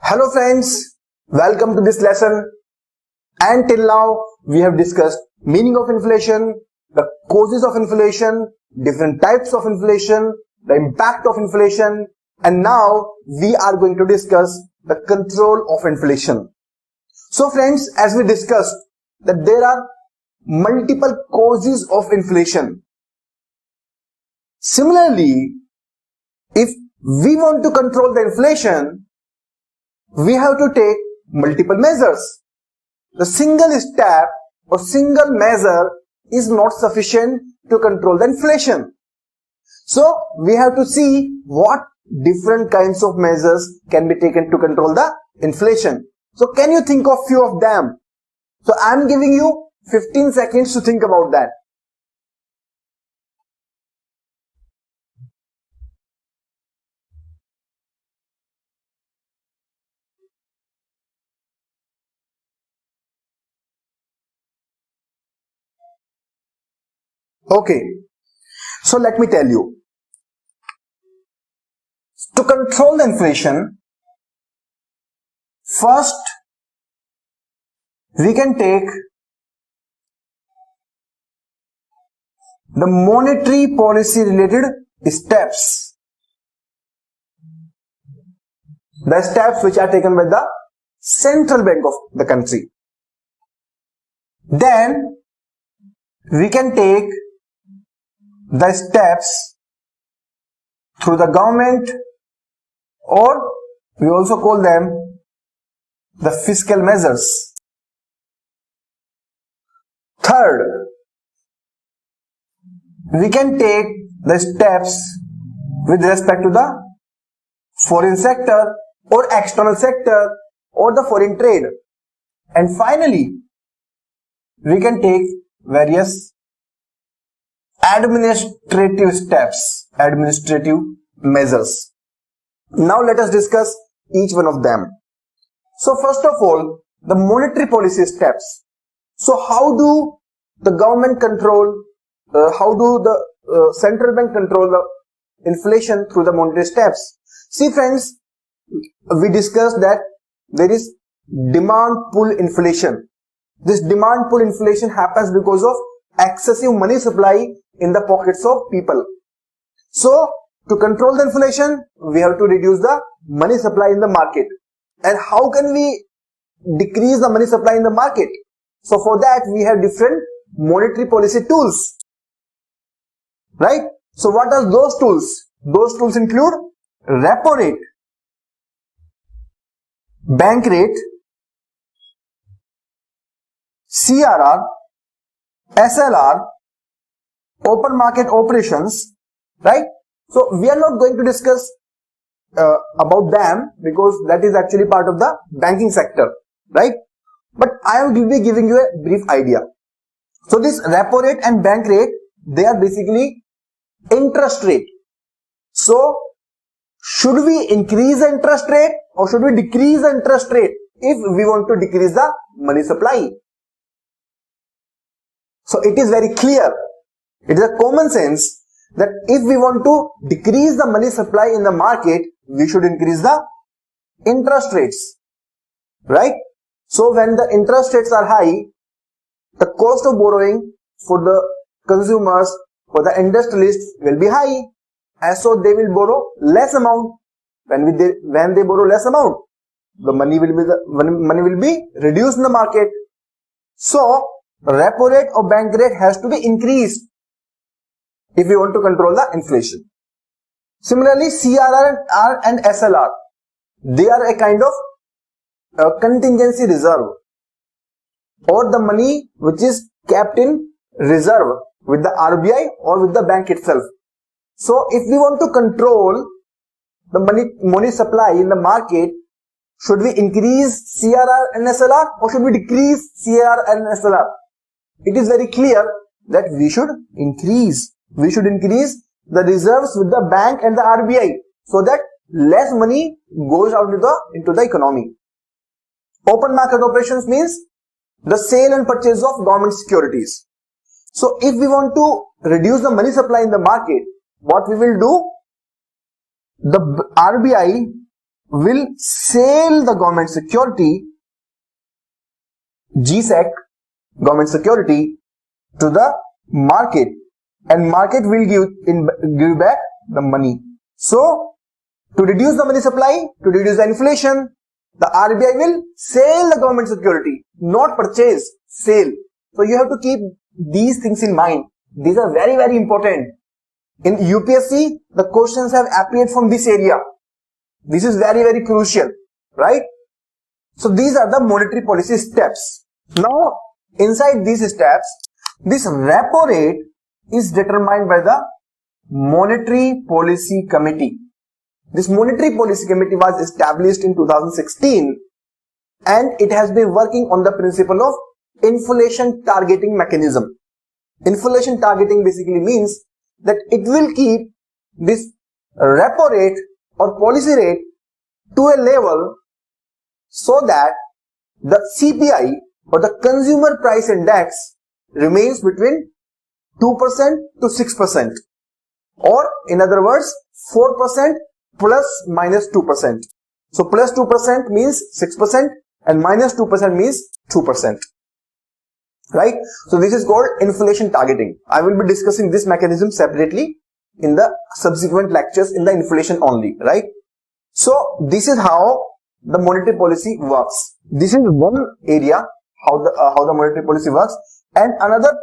Hello friends, welcome to this lesson. And till now we have discussed meaning of inflation, the causes of inflation, different types of inflation, the impact of inflation, and now we are going to discuss the control of inflation. So friends, as we discussed that there are multiple causes of inflation. Similarly, if we want to control the inflation, we have to take multiple measures. The single step or single measure is not sufficient to control the inflation. So we have to see what different kinds of measures can be taken to control the inflation. So can you think of few of them? So I am giving you 15 seconds to think about that. Okay, so let me tell you. To control the inflation, first we can take the monetary policy related steps. The steps which are taken by the central bank of the country. Then we can take the steps through the government, or we also call them the fiscal measures. Third, we can take the steps with respect to the foreign sector or external sector or the foreign trade. And finally, we can take various administrative steps, administrative measures. Now let us discuss each one of them. So first of all, the monetary policy steps. So how do the government control, how do the central bank control the inflation through the monetary steps? See friends, we discussed that there is demand pull inflation. This demand pull inflation happens because of excessive money supply in the pockets of people. So to control the inflation, we have to reduce the money supply in the market. And how can we decrease the money supply in the market? So for that we have different monetary policy tools, right? So what are those tools? Those tools include repo rate, bank rate, CRR, SLR, open market operations, right? So we are not going to discuss about them because that is actually part of the banking sector, right? But I will be giving you a brief idea. So this repo rate and bank rate, they are basically interest rate. So should we increase the interest rate or should we decrease the interest rate if we want to decrease the money supply? So it is very clear, it is a common sense that if we want to decrease the money supply in the market, we should increase the interest rates, right? So when the interest rates are high, the cost of borrowing for the consumers, for the industrialists will be high, and so they will borrow less amount. When they borrow less amount, the money will be reduced in the market. So repo rate or bank rate has to be increased if we want to control the inflation. Similarly, CRR and SLR, they are a kind of contingency reserve, or the money which is kept in reserve with the RBI or with the bank itself. So if we want to control the money supply in the market, should we increase CRR and SLR or should we decrease CRR and SLR? It is very clear that we should increase the reserves with the bank and the RBI so that less money goes out into the economy. Open market operations means the sale and purchase of government securities. So if we want to reduce the money supply in the market, what we will do? The RBI will sell the government security, GSEC, government security, to the market, and market will give back the money. So, to reduce the money supply, to reduce the inflation, the RBI will sell the government security, not purchase, sell. So, you have to keep these things in mind. These are very, very important. In UPSC, the questions have appeared from this area. This is very, very crucial, right? So, these are the monetary policy steps. Now, inside these steps, this repo rate is determined by the Monetary Policy Committee. This Monetary Policy Committee was established in 2016 and it has been working on the principle of inflation targeting mechanism. Inflation targeting basically means that it will keep this repo rate or policy rate to a level so that the CPI or the consumer price index remains between 2% to 6%, or in other words 4% plus minus 2%. So plus 2% means 6% and minus 2% means 2%. Right? So this is called inflation targeting. I will be discussing this mechanism separately in the subsequent lectures in the inflation only. Right? So this is how the monetary policy works. This is one area how the monetary policy works, and another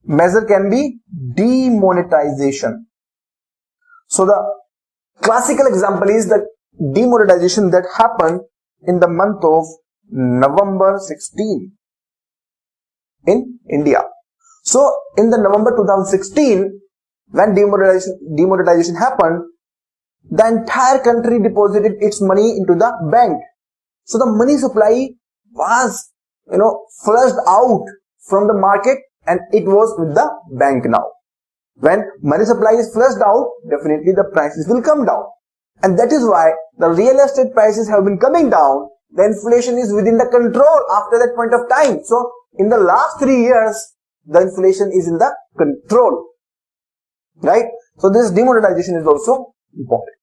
measure can be demonetization. So the classical example is the demonetization that happened in the month of November 16 in India. So in the November 2016, when demonetization happened, the entire country deposited its money into the bank. So the money supply was, flushed out from the market and it was with the bank now. When money supply is flushed out, definitely the prices will come down. And that is why the real estate prices have been coming down. The inflation is within the control after that point of time. So in the last 3 years, the inflation is in the control. Right? So this demonetization is also important.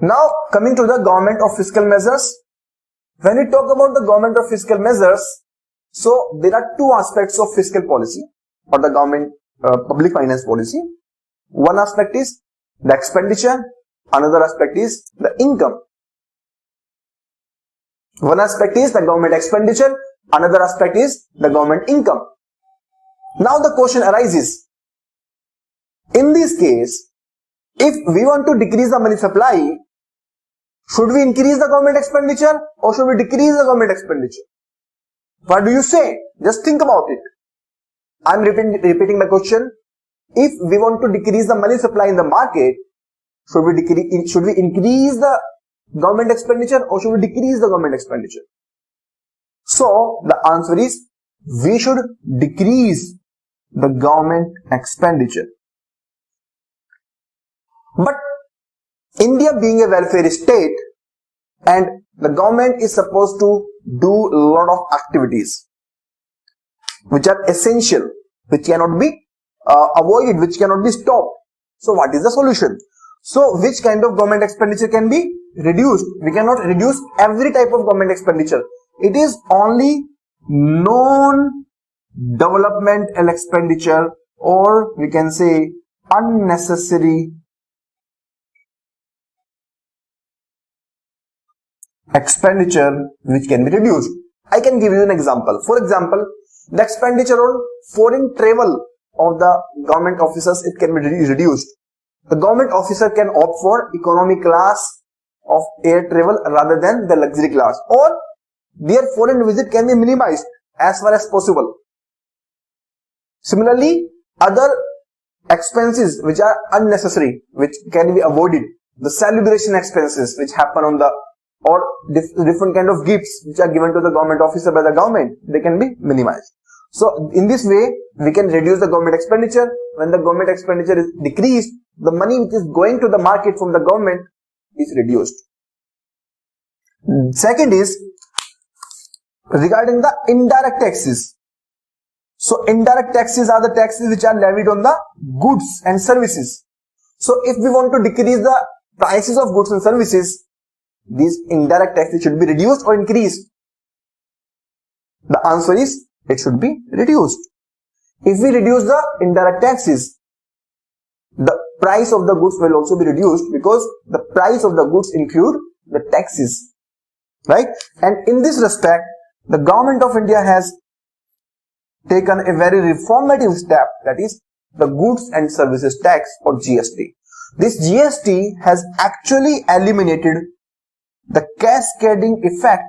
Now coming to the government of fiscal measures. When we talk about the government of fiscal measures, so there are two aspects of fiscal policy or the government public finance policy. One aspect is the expenditure, another aspect is the income. One aspect is the government expenditure, another aspect is the government income. Now the question arises, in this case, if we want to decrease the money supply, should we increase the government expenditure or should we decrease the government expenditure? What do you say? Just think about it. I am repeating my question. If we want to decrease the money supply in the market, should we increase the government expenditure or should we decrease the government expenditure? So the answer is we should decrease the government expenditure. But India being a welfare state and the government is supposed to do a lot of activities which are essential, which cannot be avoided, which cannot be stopped. So what is the solution? So which kind of government expenditure can be reduced? We cannot reduce every type of government expenditure. It is only non-developmental expenditure, or we can say unnecessary expenditure which can be reduced. I can give you an example. For example, the expenditure on foreign travel of the government officers, it can be reduced. The government officer can opt for economy class of air travel rather than the luxury class, or their foreign visit can be minimized as far as possible. Similarly, other expenses which are unnecessary, which can be avoided, the celebration expenses which happen on the, or different kind of gifts which are given to the government officer by the government, they can be minimized. So in this way, we can reduce the government expenditure. When the government expenditure is decreased, the money which is going to the market from the government is reduced. Second is regarding the indirect taxes. So indirect taxes are the taxes which are levied on the goods and services. So if we want to decrease the prices of goods and services, these indirect taxes should be reduced or increased? The answer is it should be reduced. If we reduce the indirect taxes, the price of the goods will also be reduced because the price of the goods include the taxes, right? And in this respect, the government of India has taken a very reformative step, that is the goods and services tax or GST. This GST has actually eliminated the cascading effect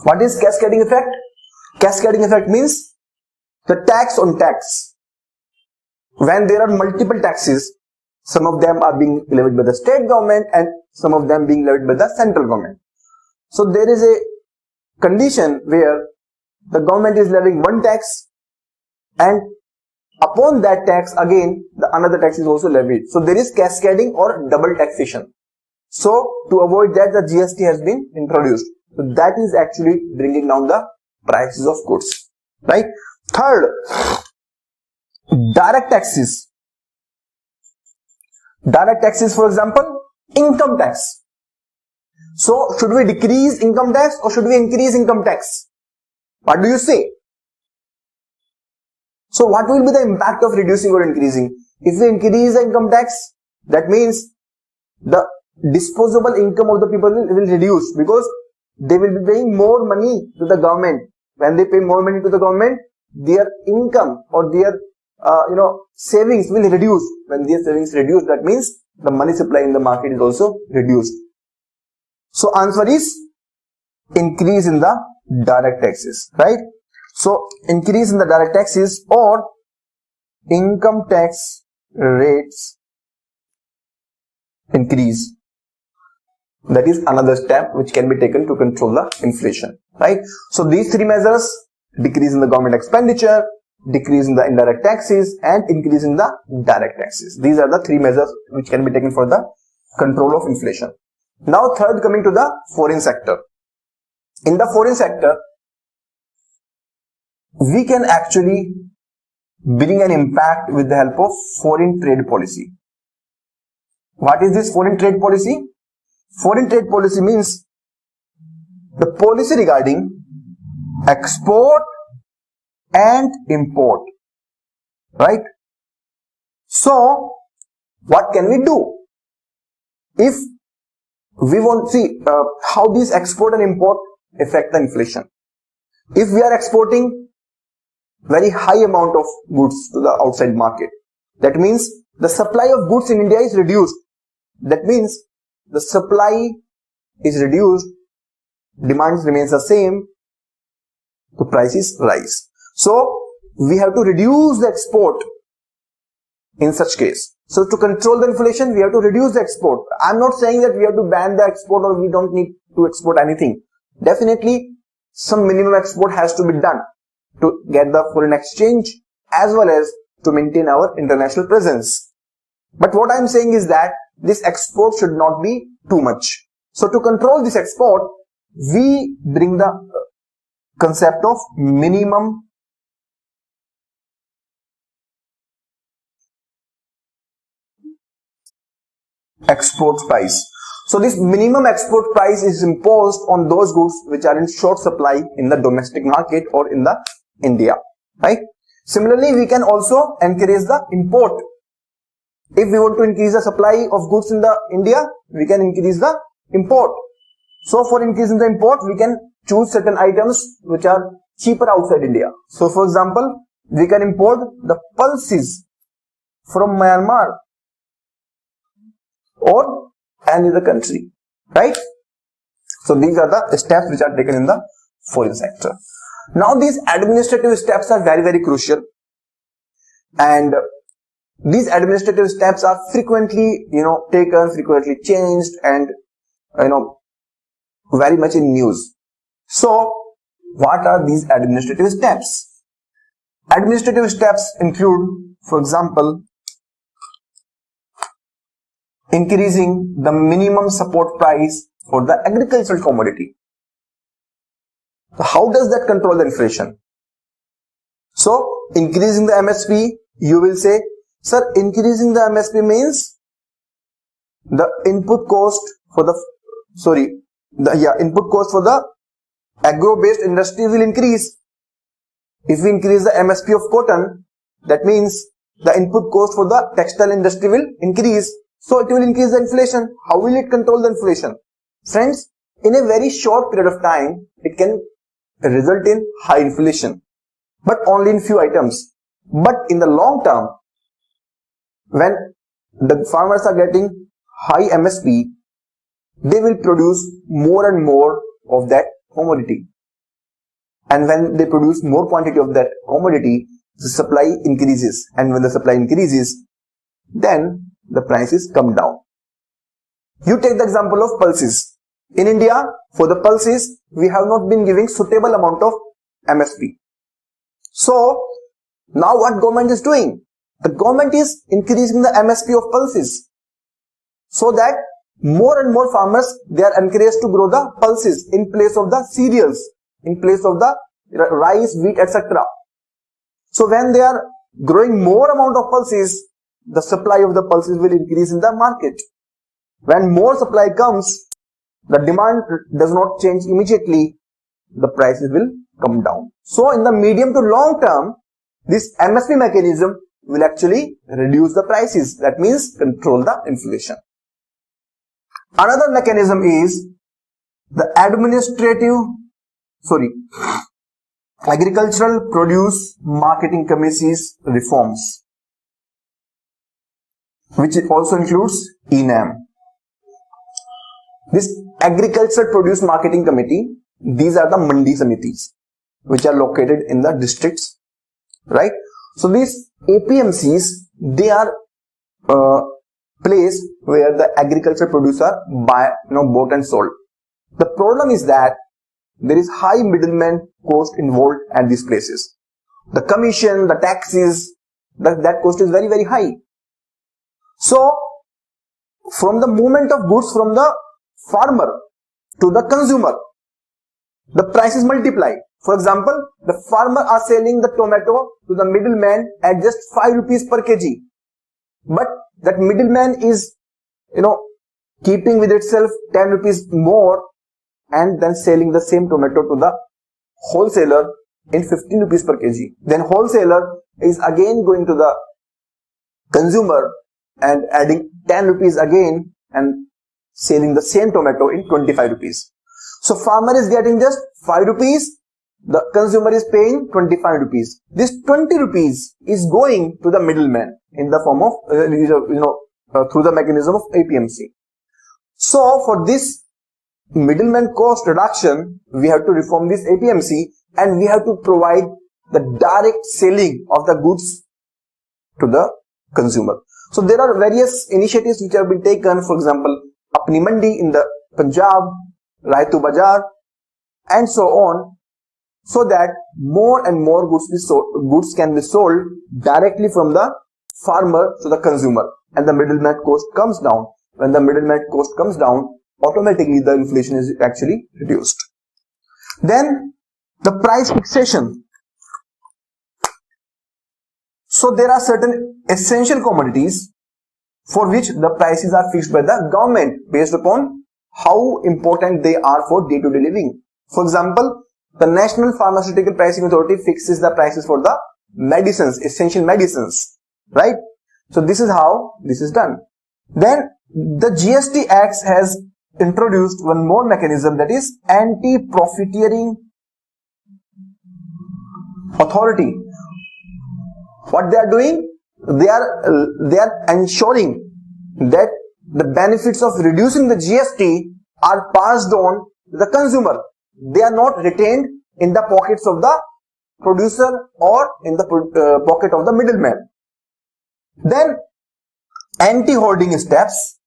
What is cascading effect? Cascading effect means the tax on tax. When there are multiple taxes, some of them are being levied by the state government and some of them being levied by the central government. So there is a condition where the government is levying one tax and upon that tax again the another tax is also levied. So there is cascading or double taxation. So to avoid that, the GST has been introduced. So that is actually bringing down the prices of goods, right? Third, direct taxes. Direct taxes, for example, income tax. So should we decrease income tax or should we increase income tax? What do you say? So what will be the impact of reducing or increasing? If we increase the income tax, that means the disposable income of the people will reduce because they will be paying more money to the government. When they pay more money to the government, their income or their savings will reduce. When their savings reduce, that means the money supply in the market is also reduced. So answer is increase in the direct taxes, right? So increase in the direct taxes or income tax rates increase. That is another step which can be taken to control the inflation, right? So these three measures: decrease in the government expenditure, decrease in the indirect taxes, and increase in the direct taxes. These are the three measures which can be taken for the control of inflation. Now third, coming to the foreign sector. In the foreign sector, we can actually bring an impact with the help of foreign trade policy. What is this foreign trade policy? Foreign trade policy means the policy regarding export and import, right? So what can we do? If we want to see how these export and import affect the inflation. If we are exporting very high amount of goods to the outside market, that means the supply of goods in India is reduced. That means the supply is reduced, demand remains the same, the prices rise. So we have to reduce the export in such case. So to control the inflation, we have to reduce the export. I'm not saying that we have to ban the export or we don't need to export anything. Definitely some minimum export has to be done to get the foreign exchange as well as to maintain our international presence. But what I'm saying is that this export should not be too much. So to control this export, we bring the concept of minimum export price. So this minimum export price is imposed on those goods which are in short supply in the domestic market or in the India, right? Similarly, we can also encourage the import. If we want to increase the supply of goods in the India, we can increase the import. So for increasing the import, we can choose certain items which are cheaper outside India. So for example, we can import the pulses from Myanmar or any other country, right? So these are the steps which are taken in the foreign sector. Now these administrative steps are very, very crucial, and these administrative steps are frequently, taken, frequently changed, and, very much in news. So what are these administrative steps? Administrative steps include, for example, increasing the minimum support price for the agricultural commodity. So how does that control the inflation? So increasing the MSP, you will say, sir, increasing the MSP means the input cost for the agro-based industry will increase. If we increase the MSP of cotton, that means the input cost for the textile industry will increase. So it will increase the inflation. How will it control the inflation? Friends, in a very short period of time, it can result in high inflation, but only in few items. But in the long term, when the farmers are getting high MSP, they will produce more and more of that commodity. And when they produce more quantity of that commodity, the supply increases. And when the supply increases, then the prices come down. You take the example of pulses. In India, for the pulses, we have not been giving suitable amount of MSP. So, now what government is doing? The government is increasing the MSP of pulses, so that more and more farmers, they are encouraged to grow the pulses in place of the cereals, in place of the rice, wheat, etc. So when they are growing more amount of pulses, the supply of the pulses will increase in the market. When more supply comes, the demand does not change immediately, the prices will come down. So in the medium to long term, this MSP mechanism will actually reduce the prices. That means control the inflation. Another mechanism is the Agricultural Produce Marketing Committee's reforms, which also includes ENAM. This Agricultural Produce Marketing Committee, these are the Mandi Samitis, which are located in the districts, right? So these APMCs, they are place where the agricultural produce are bought and sold. The problem is that there is high middleman cost involved at these places. The commission, the taxes, that cost is very, very high. So, from the movement of goods from the farmer to the consumer, the prices multiply. For example, the farmer are selling the tomato to the middleman at just 5 rupees per kg. But that middleman is, keeping with itself 10 rupees more and then selling the same tomato to the wholesaler in 15 rupees per kg. Then wholesaler is again going to the consumer and adding 10 rupees again and selling the same tomato in 25 rupees. So farmer is getting just 5 rupees, the consumer is paying 25 rupees. This 20 rupees is going to the middleman in the form of, through the mechanism of APMC. So for this middleman cost reduction, we have to reform this APMC and we have to provide the direct selling of the goods to the consumer. So there are various initiatives which have been taken, for example, Apni Mandi in the Punjab, Raitu Bazaar, and so on, so that more and more goods can be sold directly from the farmer to the consumer and the middleman cost comes down. When the middleman cost comes down, automatically the inflation is actually reduced. Then the price fixation. So there are certain essential commodities for which the prices are fixed by the government based upon how important they are for day-to-day living. For example, the National Pharmaceutical Pricing Authority fixes the prices for the medicines, essential medicines, right? So this is how this is done. Then the GST Act has introduced one more mechanism, that is anti-profiteering authority. What they are doing? They are ensuring that the benefits of reducing the GST are passed on to the consumer. They are not retained in the pockets of the producer or in the pocket of the middleman. Then anti-hoarding steps.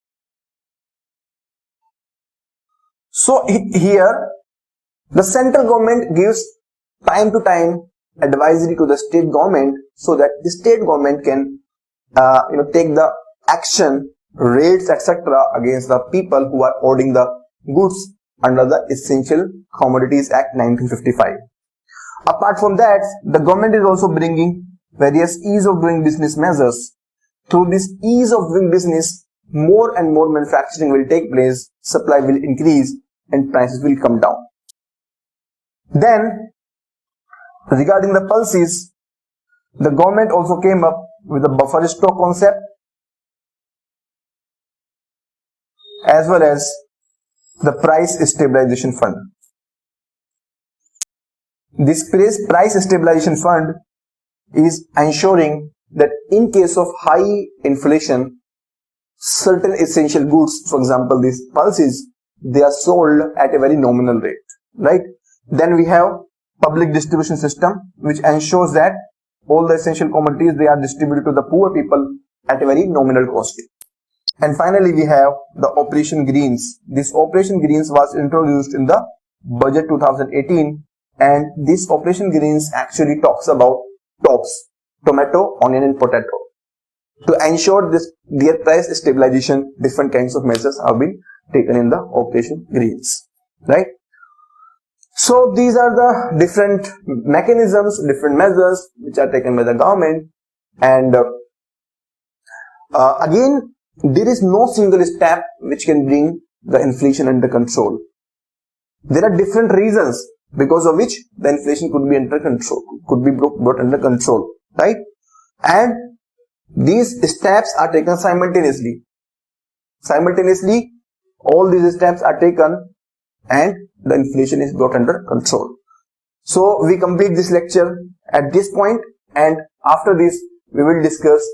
So here the central government gives time to time advisory to the state government so that the state government can take the action raids, etc. against the people who are hoarding the goods under the Essential Commodities Act 1955. Apart from that, the government is also bringing various ease of doing business measures. Through this ease of doing business, more and more manufacturing will take place, supply will increase, and prices will come down. Then, regarding the policies, the government also came up with a buffer stock concept as well as the price stabilization fund. This price stabilization fund is ensuring that in case of high inflation, certain essential goods, for example these pulses, they are sold at a very nominal rate, right? Then we have public distribution system, which ensures that all the essential commodities, they are distributed to the poor people at a very nominal cost. And finally, we have the Operation Greens. This Operation Greens was introduced in the budget 2018, and this Operation Greens actually talks about TOPS, tomato, onion and potato. To ensure their price stabilization, different kinds of measures have been taken in the Operation Greens, right? So these are the different mechanisms, different measures which are taken by the government, and again, there is no single step which can bring the inflation under control. There are different reasons because of which the inflation could be under control, could be brought under control, right? And these steps are taken simultaneously. Simultaneously, all these steps are taken and the inflation is brought under control. So we complete this lecture at this point, and after this we will discuss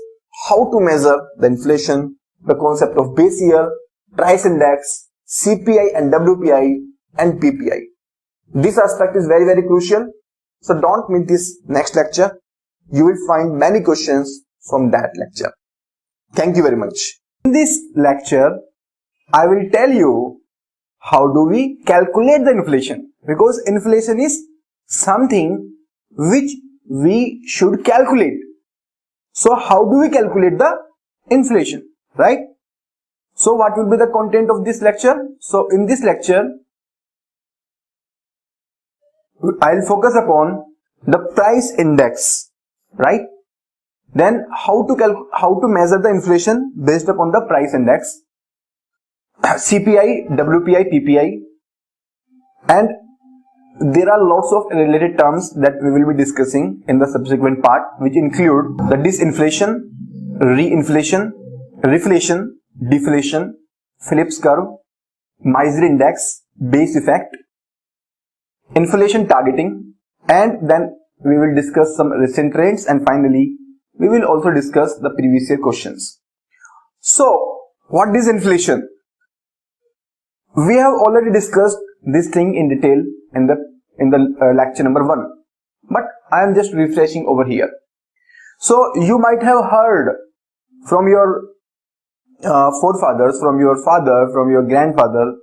how to measure the inflation, the concept of base year, price index, CPI and WPI and PPI. This aspect is very, very crucial. So don't miss this next lecture. You will find many questions from that lecture. Thank you very much. In this lecture, I will tell you how do we calculate the inflation, because inflation is something which we should calculate. So how do we calculate the inflation, right? So what will be the content of this lecture? So in this lecture, I will focus upon the price index, right? Then how to measure the inflation based upon the price index, CPI, WPI, PPI, and there are lots of related terms that we will be discussing in the subsequent part, which include the disinflation, reinflation, reflation, deflation, Phillips curve, Miser index, base effect, inflation targeting, and then we will discuss some recent trends, and finally we will also discuss the previous year questions. So what is inflation? We have already discussed this thing in detail in the lecture number 1, but I am just refreshing over here. So you might have heard from your forefathers, from your father, from your grandfather,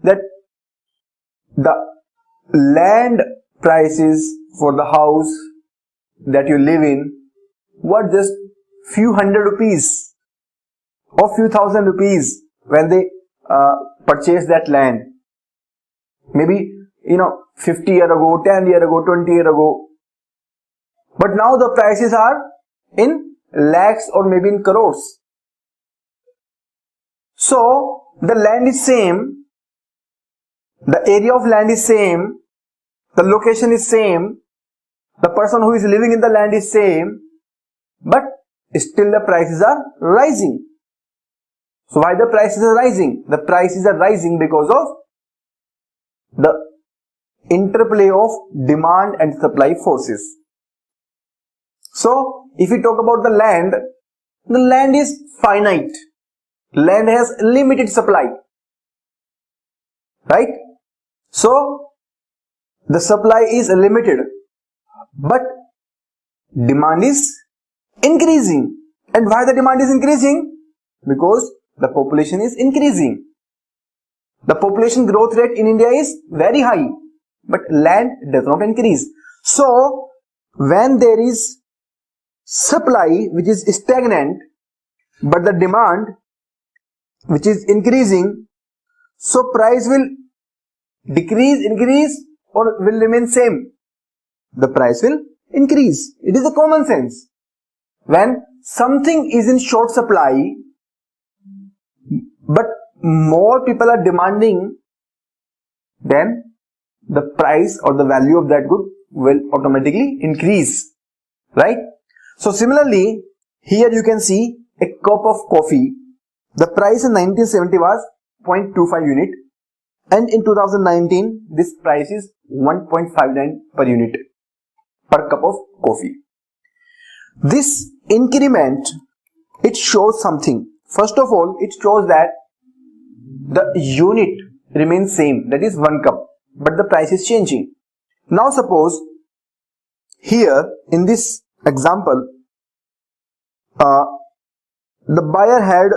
that the land prices for the house that you live in were just few hundred rupees or few thousand rupees when they purchased that land. Maybe 50 years ago, 10 years ago, 20 years ago. But now the prices are in lakhs or maybe in crores. So the land is same, the area of land is same, the location is same, the person who is living in the land is same, but still the prices are rising. So why the prices are rising? The prices are rising because of the interplay of demand and supply forces. So if we talk about the land is finite. Land has limited supply, right? So the supply is limited, but demand is increasing. And why the demand is increasing? Because the population is increasing. The population growth rate in India is very high, but land does not increase. So when there is supply which is stagnant, but the demand which is increasing, so price will decrease, increase, or will remain same? The price will increase. It is a common sense. When something is in short supply, but more people are demanding, then the price or the value of that good will automatically increase, right? So similarly, here you can see a cup of coffee. The price in 1970 was 0.25 unit, and in 2019 this price is 1.59 per unit per cup of coffee. This increment, it shows something. First of all, it shows that the unit remains same, that is 1 cup, but the price is changing. Now suppose here in this example, the buyer had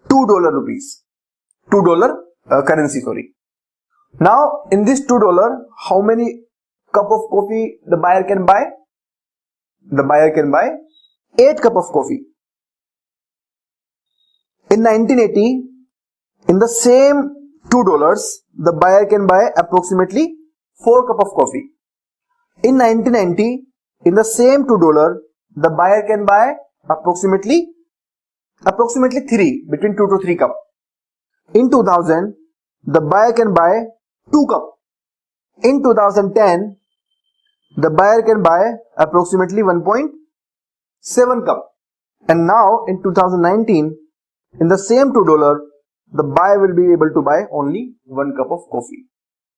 $2 currency, sorry. Now in this $2, how many cup of coffee the buyer can buy? The buyer can buy 8 cup of coffee. In 1980, in the same $2, the buyer can buy approximately 4 cup of coffee. In 1990, in the same $2, the buyer can buy approximately 3, between 2 to 3 cup. In 2000, the buyer can buy 2 cup. In 2010, the buyer can buy approximately 1.7 cup. And now in 2019, in the same $2, the buyer will be able to buy only 1 cup of coffee.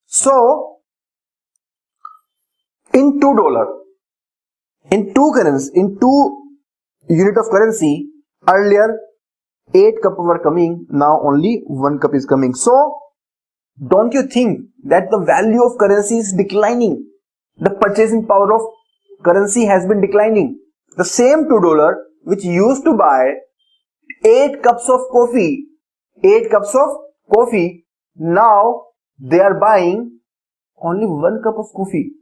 So in $2, in two unit of currency, earlier 8 cup were coming, now only 1 cup is coming. So don't you think that the value of currency is declining? The purchasing power of currency has been declining. The same $2 which used to buy 8 cups of coffee, now they are buying only 1 cup of coffee.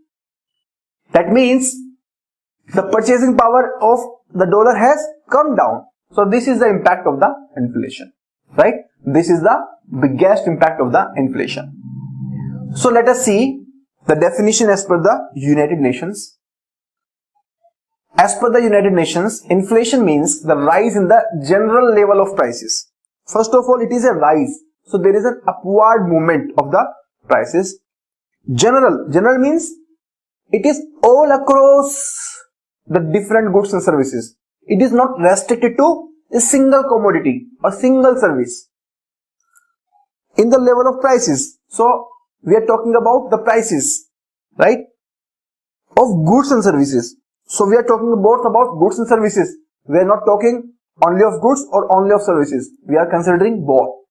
That means the purchasing power of the dollar has come down. So this is the impact of the inflation, right? This is the biggest impact of the inflation. So let us see the definition as per the United Nations. As per the United Nations, inflation means the rise in the general level of prices. First of all, it is a rise. So there is an upward movement of the prices. General means it is all across the different goods and services. It is not restricted to a single commodity or single service. In the level of prices, so we are talking about the prices, right, of goods and services. So we are talking about goods and services. We are not talking only of goods or only of services. We are considering both.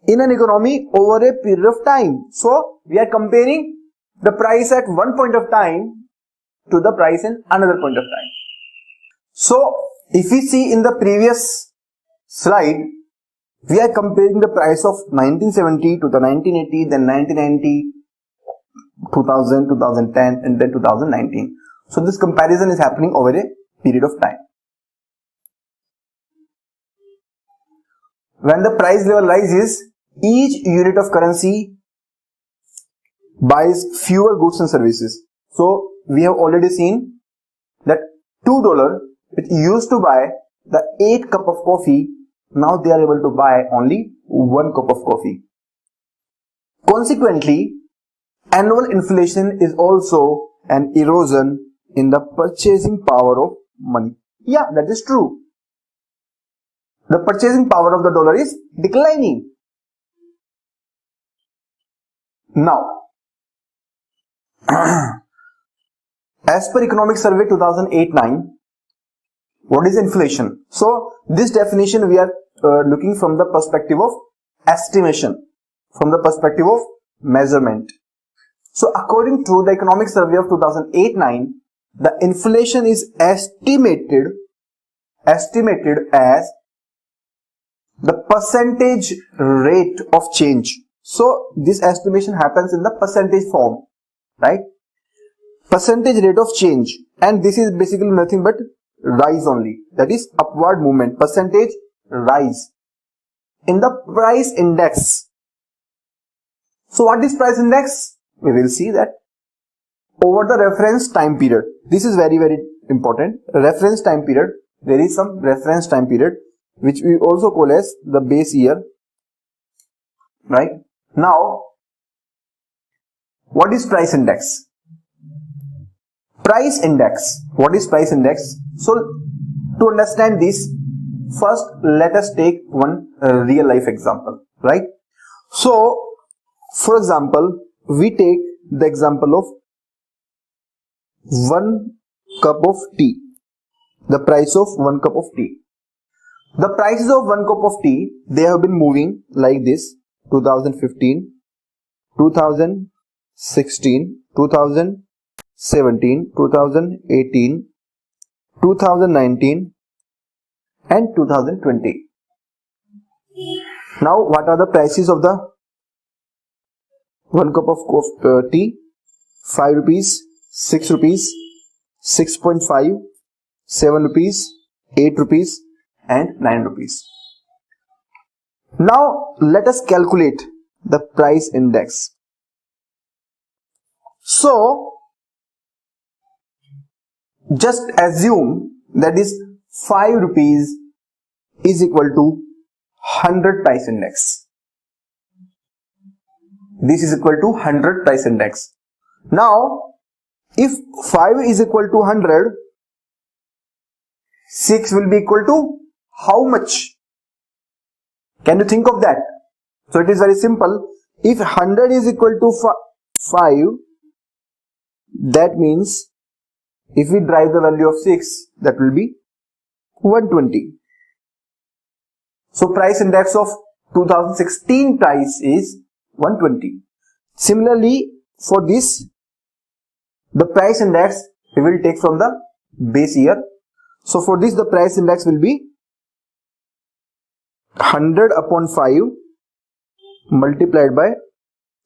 In an economy over a period of time. So we are comparing the price at one point of time to the price in another point of time. So if we see in the previous slide, we are comparing the price of 1970 to the 1980, then 1990, 2000, 2010, and then 2019. So this comparison is happening over a period of time. When the price level rises, each unit of currency buys fewer goods and services. So we have already seen that $2 which used to buy the 8 cup of coffee, now they are able to buy only 1 cup of coffee. Consequently, annual inflation is also an erosion in the purchasing power of money. Yeah, that is true. The purchasing power of the dollar is declining. Now, as per Economic Survey 2008-9, what is inflation? So, this definition we are looking from the perspective of estimation, from the perspective of measurement. So, according to the Economic Survey of 2008-9, the inflation is estimated as the percentage rate of change. So, this estimation happens in the percentage form, right? Percentage rate of change, and this is basically nothing but rise only, that is upward movement, percentage rise in the price index. So what is price index? We will see that over the reference time period. This is very, very important. Reference time period. There is some reference time period which we also call as the base year. Right? Now, what is price index? Price index. What is price index? So, to understand this, first let us take one real life example. Right? So, for example, we take the example of 1 cup of tea. The price of 1 cup of tea. The prices of 1 cup of tea, they have been moving like this: 2015, 2016, 2017, 2018, 2019 and 2020. Now, what are the prices of the 1 cup of tea? 5 rupees, 6 rupees, 6.5, 7 rupees, 8 rupees and 9 rupees. Now let us calculate the price index. So just assume that is 5 rupees is equal to 100 price index. This is equal to 100 price index. Now if 5 is equal to 100, 6 will be equal to how much? Can you think of that? So it is very simple. If 100 is equal to 5, that means if we derive the value of 6, that will be 120. So price index of 2016 price is 120. Similarly, for this, the price index we will take from the base year. So for this, the price index will be 100 upon 5 multiplied by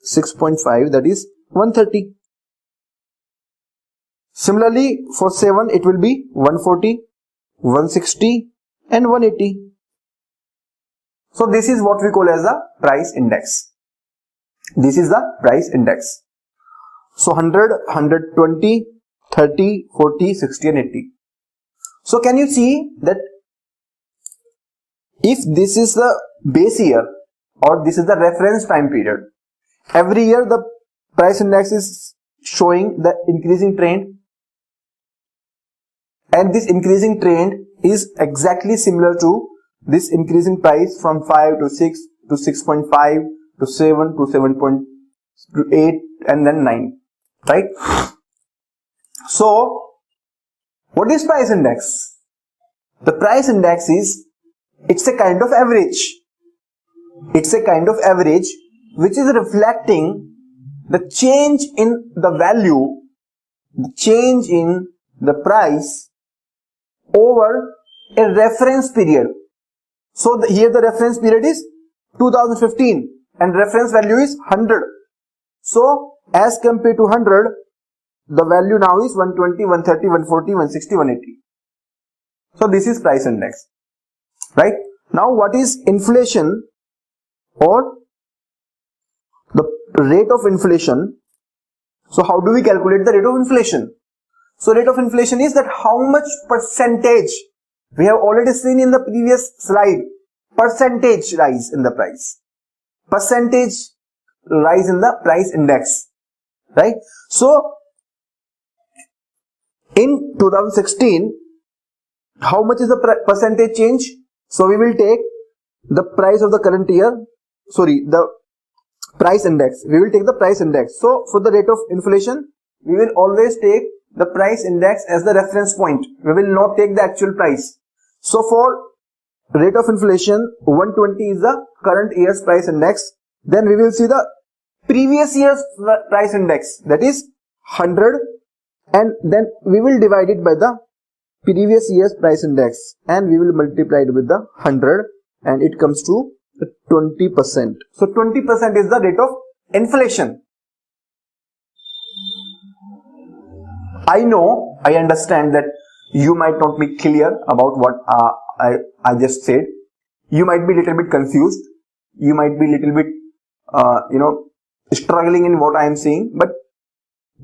6.5, that is 130. Similarly, for 7 it will be 140, 160 and 180. So this is what we call as the price index. This is the price index. So 100, 120, 30, 40, 60 and 80. So can you see that if this is the base year or this is the reference time period, every year the price index is showing the increasing trend, and this increasing trend is exactly similar to this increasing price from 5 to 6 to 6.5 to 7 to 7.8 and then 9, right? So what is price index? The price index is, it's a kind of average. It's a kind of average which is reflecting the change in the value, the change in the price over a reference period. So here the reference period is 2015 and reference value is 100. So as compared to 100, the value now is 120, 130, 140, 160, 180. So this is price index, right? Now what is inflation or the rate of inflation? So how do we calculate the rate of inflation? So rate of inflation is that how much percentage, we have already seen in the previous slide, percentage rise in the price, percentage rise in the price index, right? So in 2016, how much is the percentage change? So we will take the price of the current year, the price index. We will take the price index. So for the rate of inflation, we will always take the price index as the reference point. We will not take the actual price. So for rate of inflation, 120 is the current year's price index. Then we will see the previous year's price index, that is 100, and then we will divide it by the previous year's price index and we will multiply it with the 100 and it comes to 20%. So 20% is the rate of inflation. I know, I understand that you might not be clear about what I just said. you might be little bit confused, you might be little bit struggling in what I am saying, but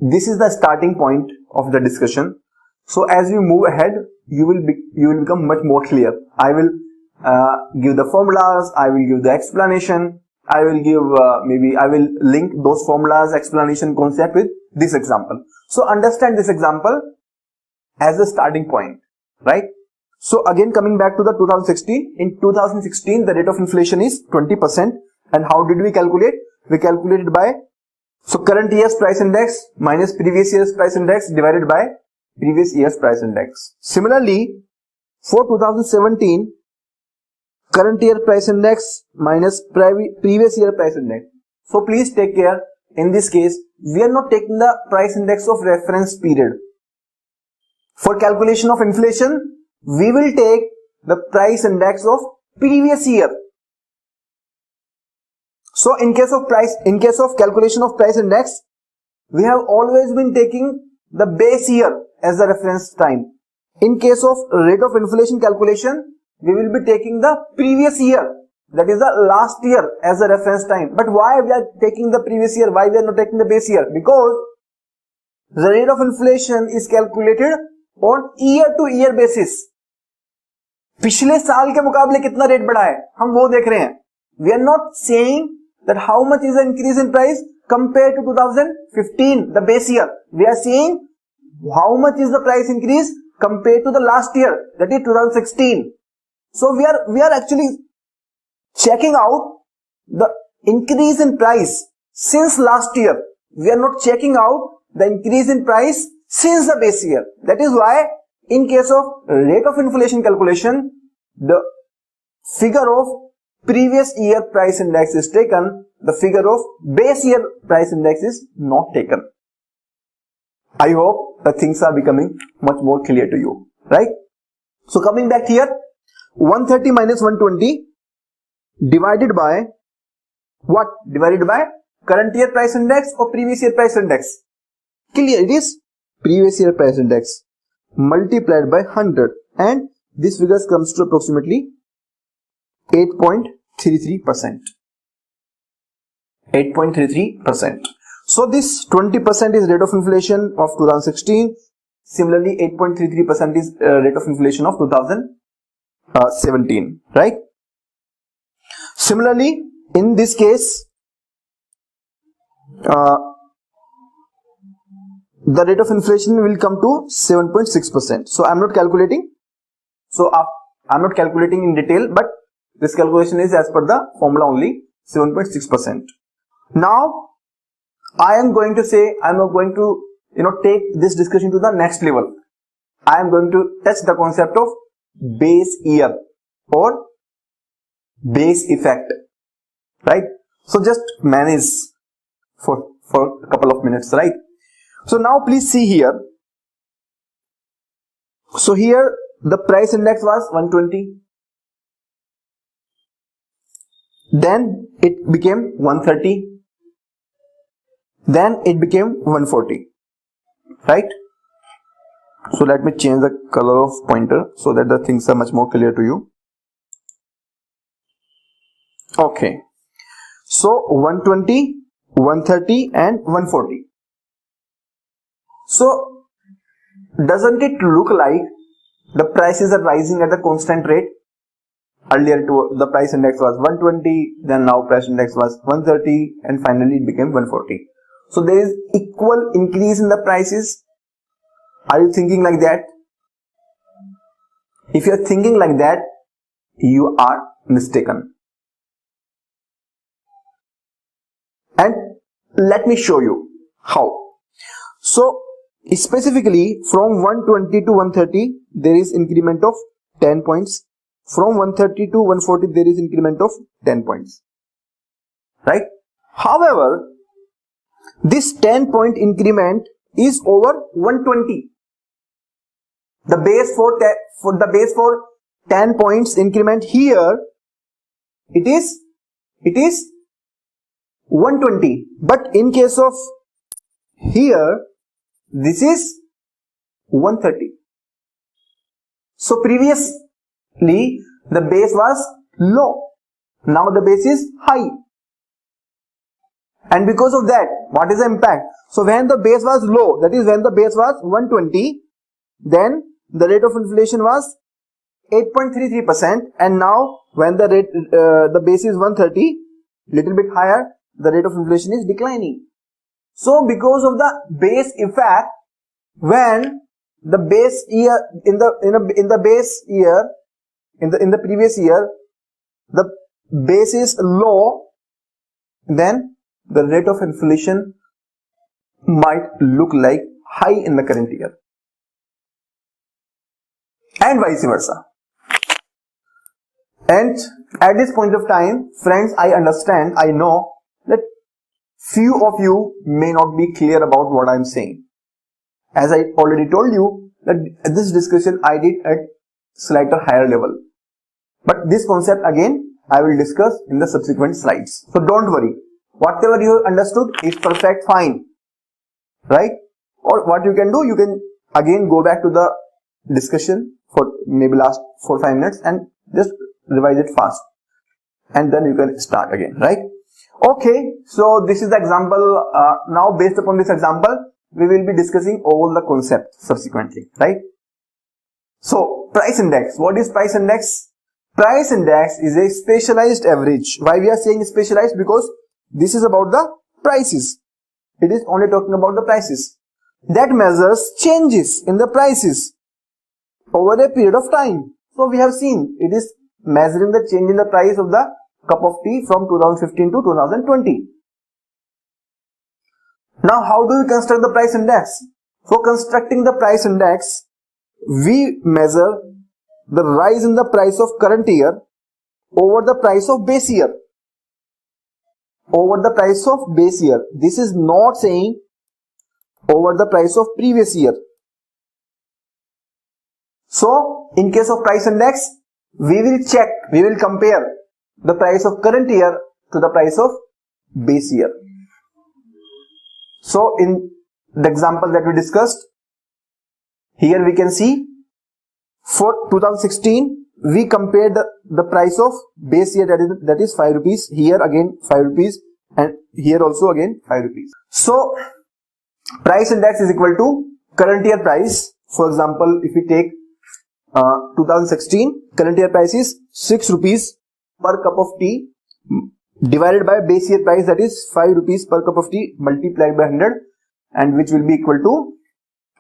this is the starting point of the discussion. So as we move ahead, you will become much more clear. I will give the formulas, I will give the explanation, I will give I will link those formulas, explanation, concept with this example. So understand this example as a starting point, right? So again, coming back to the 2016, in 2016 the rate of inflation is 20%, and how did we calculate? We calculated by, so current year's price index minus previous year's price index divided by previous year's price index. Similarly, for 2017, current year price index minus previous year price index. So please take care, in this case we are not taking the price index of reference period. For calculation of inflation, we will take the price index of previous year. So in case of calculation of price index, we have always been taking the base year as the reference time. In case of rate of inflation calculation, we will be taking the previous year, that is the last year, as the reference time. But why we are taking the previous year? Why we are not taking the base year? Because the rate of inflation is calculated on year to year basis. पिछले साल के मुकाबले कितना rate बढ़ा है, हम वो देख रहे हैं. We are not saying that how much is the increase in price compared to 2015, the base year. We are saying how much is the price increase compared to the last year, that is 2016. So we are actually checking out the increase in price since last year. We are not checking out the increase in price since the base year. That is why in case of rate of inflation calculation, the figure of previous year price index is taken, the figure of base year price index is not taken. I hope the things are becoming much more clear to you, right? So coming back here, 130 minus 120 divided by what? Divided by current year price index or previous year price index? Clear, it is previous year price index multiplied by 100, and this figure comes to approximately 8.33%. 8.33%. So this 20% is rate of inflation of 2016. Similarly, 8.33% is rate of inflation of 2017, right? Similarly, in this case, the rate of inflation will come to 7.6%. So I'm not calculating. So I'm not calculating in detail, but this calculation is as per the formula only, 7.6%. Now I am going to take this discussion to the next level. I am going to touch the concept of base year or base effect, right? So just manage for a couple of minutes, right? So now please see here. So here the price index was 120. Then it became 130. Then it became 140. Right? So let me change the color of pointer so that the things are much more clear to you. Okay. So 120, 130 and 140. So doesn't it look like the prices are rising at a constant rate? Earlier the price index was 120, then now price index was 130, and finally it became 140. So there is equal increase in the prices. Are you thinking like that? If you are thinking like that, you are mistaken. And let me show you how. So specifically from 120 to 130 there is increment of 10 points. From 130 to 140 there is increment of 10 points. Right? However, this 10 point increment is over 120. The base for 10 points increment here, it is 120. But in case of here, this is 130. So previously the base was low. Now the base is high. And because of that, what is the impact? So when the base was low, that is when the base was 120, then the rate of inflation was 8.33%, and now when the base is 130, little bit higher, the rate of inflation is declining. So because of the base effect, when the base year in the previous year the base is low, then the rate of inflation might look like high in the current year, and vice versa. And at this point of time, friends, I understand, I know that few of you may not be clear about what I am saying. As I already told you that this discussion I did at slightly higher level. But this concept again I will discuss in the subsequent slides. So don't worry. Whatever you understood is perfect fine. Right? Or what you can do, you can again go back to the discussion for maybe last 4-5 minutes and just revise it fast. And then you can start again. Right? Okay. So this is the example. Now based upon this example, we will be discussing all the concepts subsequently, right? So, price index. What is price index? Price index is a specialized average. Why we are saying specialized? Because this is about the prices. It is only talking about the prices. That measures changes in the prices over a period of time. So, we have seen it is measuring the change in the price of the cup of tea from 2015 to 2020. Now, how do we construct the price index? For constructing the price index, we measure the rise in the price of current year over the price of base year. Over the price of base year. This is not saying over the price of previous year. So, in case of price index, we will compare the price of current year to the price of base year. So, in the example that we discussed, here we can see for 2016, we compared the price of base year, that is 5 rupees, here again 5 rupees, and here also again 5 rupees. So, price index is equal to current year price. For example, if we take 2016, current year price is 6 rupees per cup of tea, divided by base year price, that is 5 rupees per cup of tea, multiplied by 100, and which will be equal to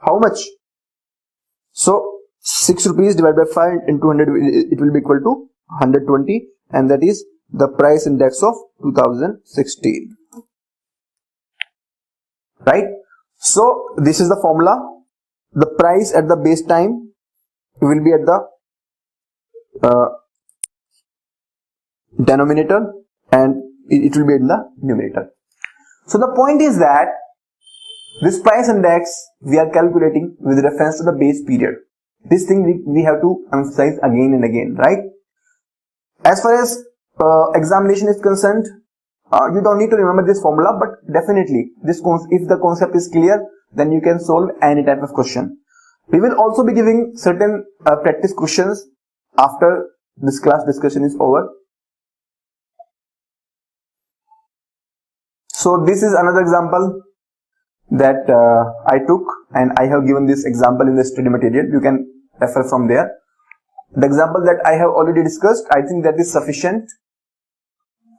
how much? So 6 rupees divided by 5 into 100, it will be equal to 120, and that is the price index of 2016. Right? So this is the formula. The price at the base time will be at the denominator, and it will be in the numerator. So the point is that this price index we are calculating with reference to the base period. This thing we have to emphasize again and again, right? As far as examination is concerned, you don't need to remember this formula, but definitely if the concept is clear, then you can solve any type of question. We will also be giving certain practice questions after this class discussion is over. So this is another example that I took, and I have given this example in the study material. You can refer from there. The example that I have already discussed, I think that is sufficient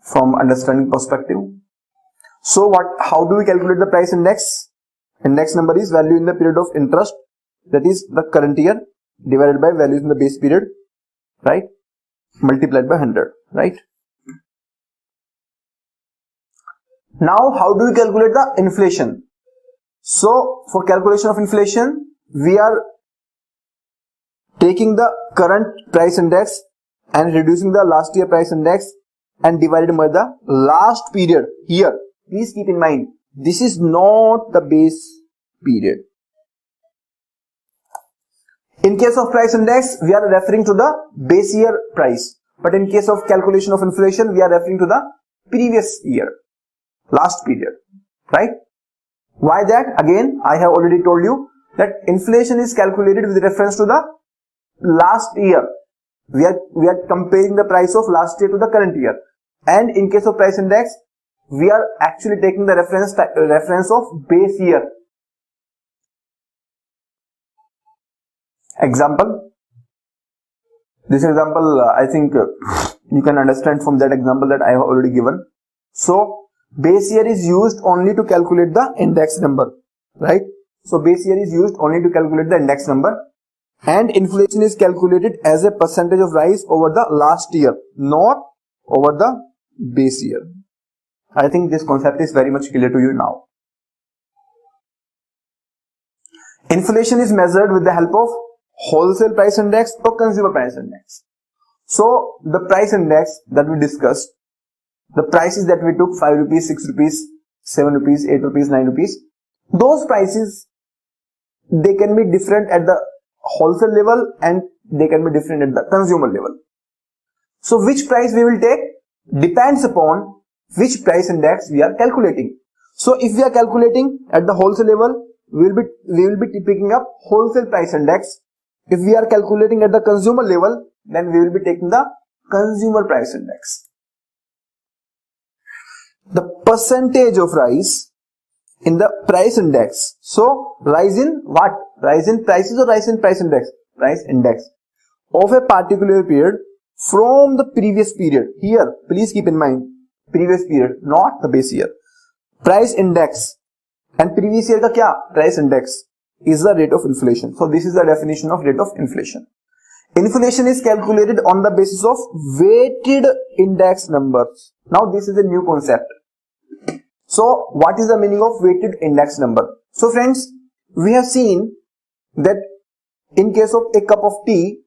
from understanding perspective. So how do we calculate the price index? Index number is value in the period of interest, that is the current year, divided by values in the base period, right? Multiplied by 100, right? Now, how do we calculate the inflation? So, for calculation of inflation, we are taking the current price index and reducing the last year price index and divided by the last period here. Please keep in mind, this is not the base period. In case of price index, we are referring to the base year price. But in case of calculation of inflation, we are referring to the previous year, last period, right? Why that? Again, I have already told you that inflation is calculated with reference to the last year. we are comparing the price of last year to the current year, and in case of price index, we are actually taking the reference of base year. Example. This example, I think you can understand from that example that I have already given. So, base year is used only to calculate the index number, right? So, base year is used only to calculate the index number, and inflation is calculated as a percentage of rise over the last year, not over the base year. I think this concept is very much clear to you now. Inflation is measured with the help of wholesale price index or consumer price index. So, the price index that we discussed, the prices that we took, 5 rupees, 6 rupees, 7 rupees, 8 rupees, 9 rupees, those prices, they can be different at the wholesale level and they can be different at the consumer level. So, which price we will take depends upon which price index we are calculating. So, if we are calculating at the wholesale level, we will be picking up wholesale price index. If we are calculating at the consumer level, then we will be taking the consumer price index. The percentage of rise in the price index. So, rise in what? Rise in prices or rise in price index? Price index of a particular period from the previous period. Here, please keep in mind, previous period, not the base year. Price index and previous year ka kya? Price index is the rate of inflation. So, this is the definition of rate of inflation. Inflation is calculated on the basis of weighted index numbers. Now, this is a new concept. So, what is the meaning of weighted index number? So, friends, we have seen that in case of a cup of tea,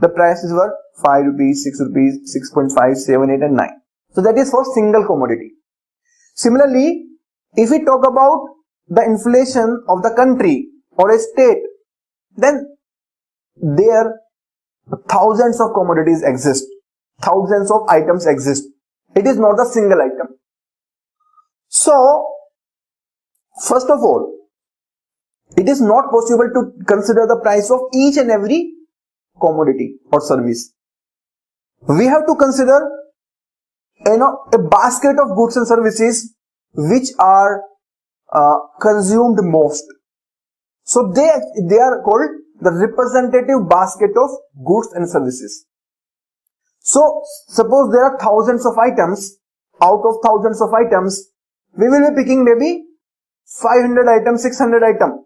the prices were 5 rupees, 6 rupees, 6.5, 7, 8 and 9. So, that is for single commodity. Similarly, if we talk about the inflation of the country or a state, then there thousands of commodities exist, thousands of items exist. It is not a single item. So, first of all, it is not possible to consider the price of each and every commodity or service. We have to consider, a basket of goods and services which are consumed most. So, they are called the representative basket of goods and services. So, suppose there are thousands of items. Out of thousands of items, we will be picking maybe 500 items, 600 items.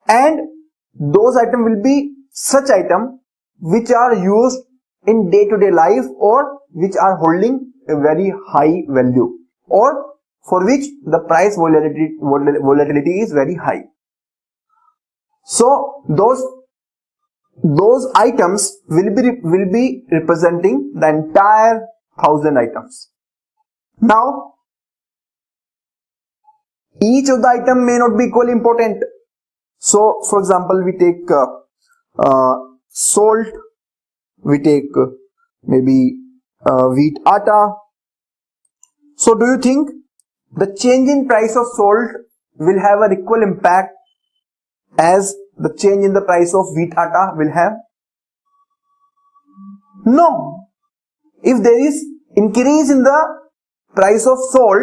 And those items will be such items which are used in day-to-day life or which are holding a very high value or for which the price volatility is very high. So, those items will be representing the entire 1000 items. Now, each of the item may not be equally important. So, for example, we take salt, we take maybe wheat atta. So, do you think the change in price of salt will have an equal impact as the change in the price of wheat atta will have? No. If there is increase in the price of salt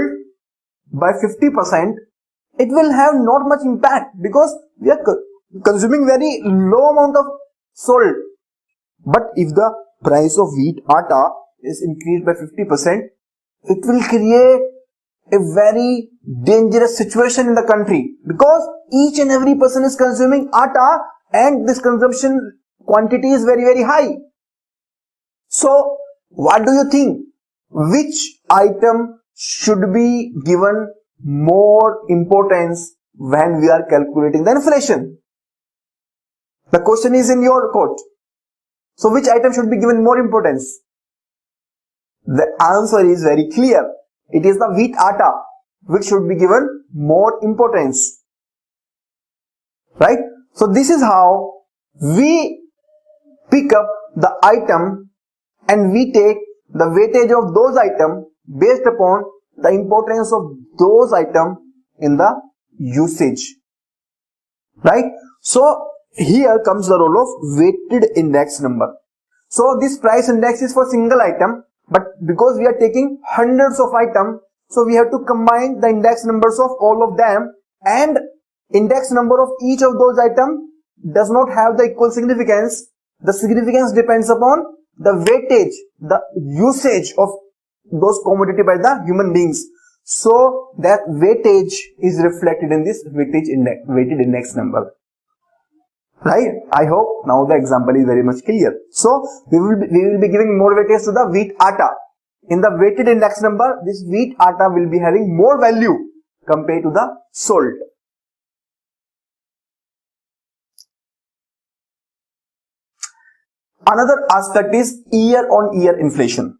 by 50%, it will have not much impact because we are consuming very low amount of salt. But if the price of wheat atta is increased by 50%, it will create a very dangerous situation in the country because each and every person is consuming atta and this consumption quantity is very, very high. So, what do you think? Which item should be given more importance when we are calculating the inflation? The question is in your court. So, which item should be given more importance? The answer is very clear. It is the wheat atta which should be given more importance. Right? So, this is how we pick up the item and we take the weightage of those items based upon the importance of those items in the usage. Right? So, here comes the role of weighted index number. So this price index is for single item, but because we are taking hundreds of items, so we have to combine the index numbers of all of them, and index number of each of those items does not have the equal significance. The significance depends upon the weightage, the usage of those commodity by the human beings. So that weightage is reflected in this weighted index number. Right? I hope now the example is very much clear. So we will be giving more weightage to the wheat atta. In the weighted index number, this wheat atta will be having more value compared to the salt. Another aspect is year-on-year inflation.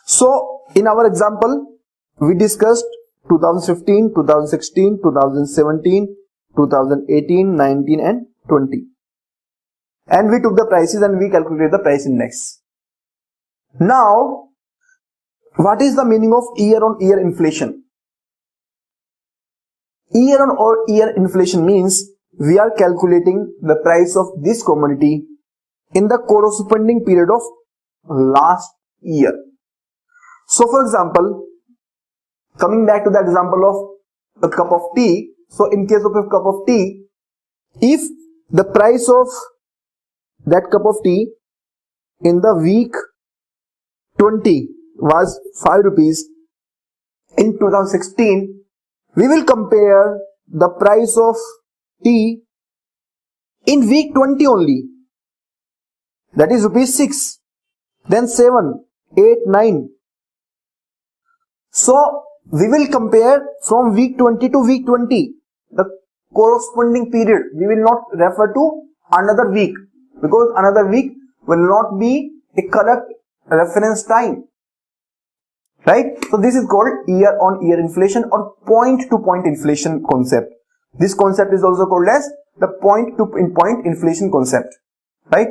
So in our example, we discussed 2015, 2016, 2017, 2018, 19 and 20. And we took the prices and we calculated the price index. Now, what is the meaning of year-on-year inflation? Year-on-year inflation means we are calculating the price of this commodity in the corresponding period of last year. So for example, coming back to the example of a cup of tea. So in case of a cup of tea, if the price of that cup of tea in the week 20 was 5 rupees, in 2016, we will compare the price of tea in week 20 only. That is rupees 6, then 7, 8, 9. So we will compare from week 20 to week 20, the corresponding period. We will not refer to another week, because another week will not be a correct reference time. Right? So this is called year-on-year inflation or point-to-point inflation concept. This concept is also called as the point-to-point inflation concept. Right?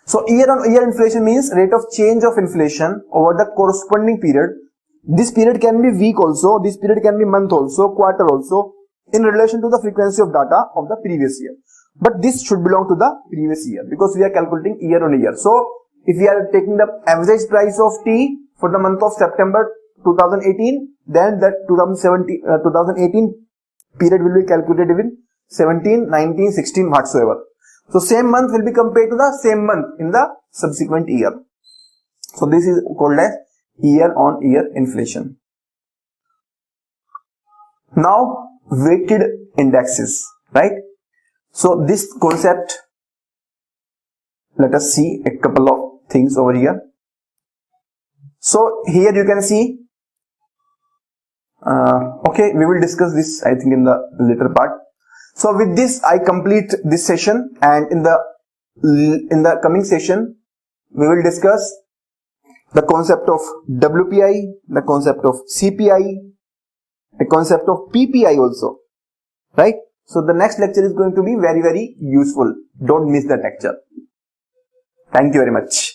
So year-on-year inflation means rate of change of inflation over the corresponding period. This period can be week also, this period can be month also, quarter also, in relation to the frequency of data of the previous year. But this should belong to the previous year because we are calculating year on year. So if we are taking the average price of tea for the month of September 2018, then that 2018 period will be calculated in 17, 19, 16 whatsoever. So same month will be compared to the same month in the subsequent year. So this is called as year-on-year inflation. Now weighted indexes, right? So this concept, let us see a couple of things over here. So here you can see, okay, we will discuss this I think in the later part. So with this I complete this session, and in the coming session we will discuss the concept of WPI, the concept of CPI, the concept of PPI also, right? So the next lecture is going to be very, very useful. Don't miss that lecture. Thank you very much.